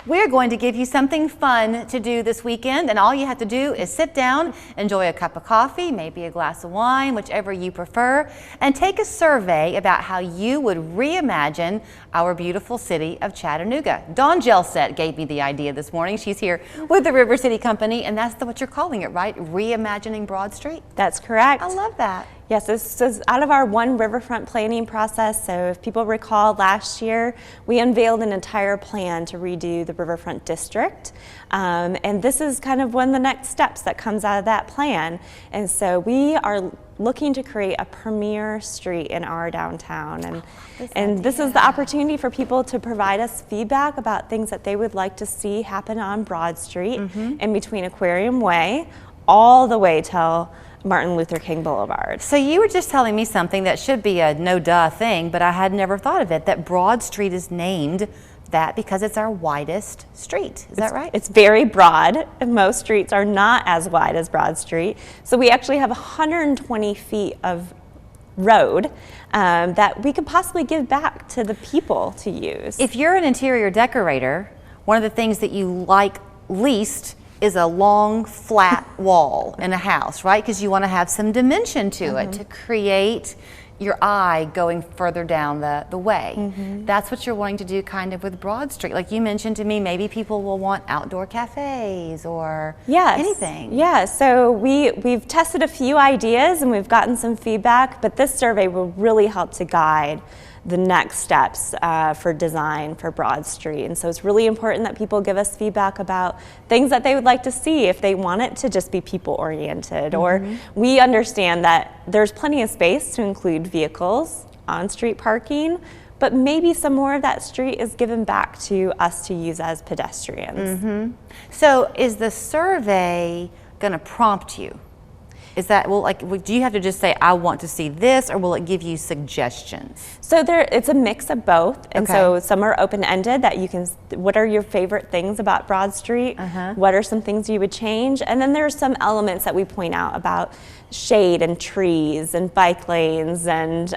We're going to give you something fun to do this weekend, and all you have to do is sit down, enjoy a cup of coffee, maybe a glass of wine, whichever you prefer, and take a survey about how you would reimagine our beautiful city of Chattanooga. Dawn Gelset gave me the idea this morning. She's here with the River City Company, and that's what you're calling it, right? Reimagining Broad Street? That's correct. I love that. Yes, this is out of our One Riverfront planning process. So if people recall, last year we unveiled an entire plan to redo the Riverfront District. And this is kind of one of the next steps that comes out of that plan. And so we are looking to create a premier street in our downtown. And this is the opportunity for people to provide us feedback about things that they would like to see happen on Broad Street in between Aquarium Way all the way till Martin Luther King Boulevard. So you were just telling me something that should be a no-duh thing, but I had never thought of it, that Broad Street is named that because it's our widest street. Is that right? It's very broad. Most streets are not as wide as Broad Street. So we actually have 120 feet of road that we could possibly give back to the people to use. If you're an interior decorator, one of the things that you like least is a long flat wall in a house, right? Because you want to have some dimension to it to create your eye going further down the way. That's what you're wanting to do kind of with Broad Street. Like you mentioned to me, maybe people will want outdoor cafes or anything. Yeah, so we've tested a few ideas and we've gotten some feedback, but this survey will really help to guide the next steps for design for Broad Street. And so it's really important that people give us feedback about things that they would like to see if they want it to just be people-oriented. Or we understand that there's plenty of space to include vehicles, on-street parking, but maybe some more of that street is given back to us to use as pedestrians. So is the survey gonna prompt you? Is that, do you have to just say, I want to see this, or will it give you suggestions? So it's a mix of both. And so some are open-ended that you can, what are your favorite things about Broad Street? What are some things you would change? And then there's some elements that we point out about shade and trees and bike lanes and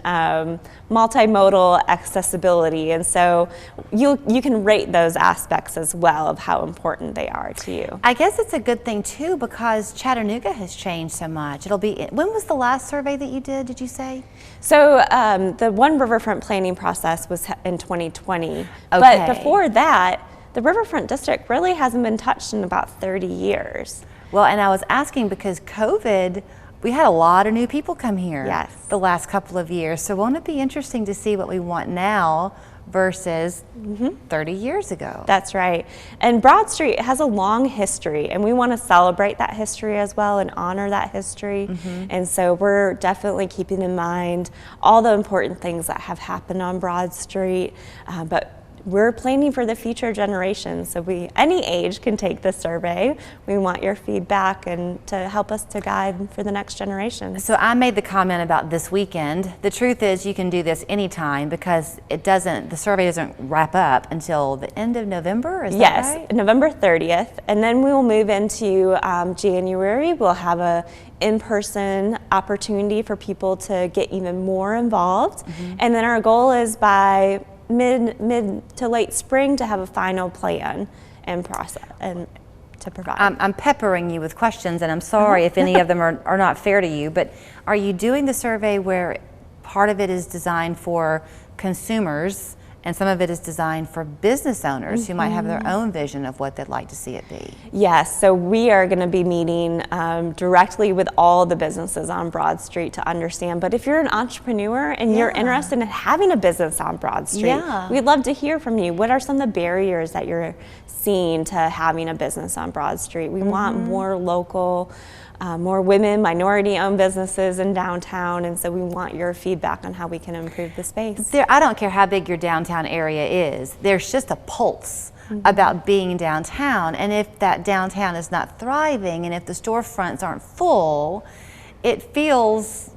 multimodal accessibility. And so you can rate those aspects as well of how important they are to you. I guess it's a good thing too, because Chattanooga has changed so much. It'll be, when was the last survey that you did you say? So the One Riverfront planning process was in 2020. But before that, the Riverfront District really hasn't been touched in about 30 years. Well, and I was asking because COVID, we had a lot of new people come here the last couple of years. So won't it be interesting to see what we want now versus 30 years ago? That's right. And Broad Street has a long history, and we want to celebrate that history as well and honor that history. And so we're definitely keeping in mind all the important things that have happened on Broad Street, but we're planning for the future generations. So any age can take this survey. We want your feedback and to help us to guide for the next generation. So I made the comment about this weekend. The truth is you can do this anytime because the survey doesn't wrap up until the end of November, is that right? Yes, November 30th. And then we will move into January. We'll have a in-person opportunity for people to get even more involved. And then our goal is by mid to late spring to have a final plan and process and to provide. I'm peppering you with questions, and I'm sorry if any of them are not fair to you, but are you doing the survey where part of it is designed for consumers and some of it is designed for business owners who might have their own vision of what they'd like to see it be? Yes, so we are going to be meeting directly with all the businesses on Broad Street to understand. But if you're an entrepreneur and you're interested in having a business on Broad Street, we'd love to hear from you. What are some of the barriers that you're seeing to having a business on Broad Street? We want more local, more women, minority-owned businesses in downtown, and so we want your feedback on how we can improve the space. I don't care how big your downtown area is. There's just a pulse about being downtown, and if that downtown is not thriving and if the storefronts aren't full, it feels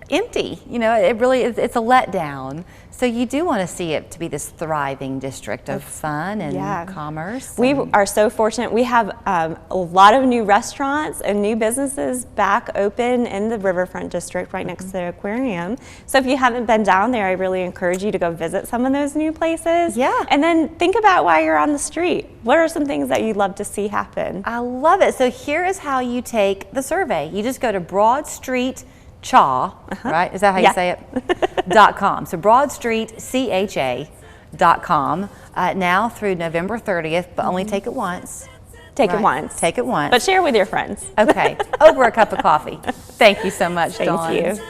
empty. You know, it really is, it's a letdown. So you do want to see it to be this thriving district of fun and commerce. We are so fortunate. We have a lot of new restaurants and new businesses back open in the Riverfront District right next to the aquarium. So if you haven't been down there, I really encourage you to go visit some of those new places. Yeah. And then think about why you're on the street. What are some things that you'd love to see happen? I love it. So here is how you take the survey. You just go to Broad Street Cha, right? Is that how you say it? .com. So BroadStreetCHA.com now through November 30th, but only take it once. Take it once. Take it once. But share with your friends. Okay. Over a cup of coffee. Thank you so much, Dawn. Thank you.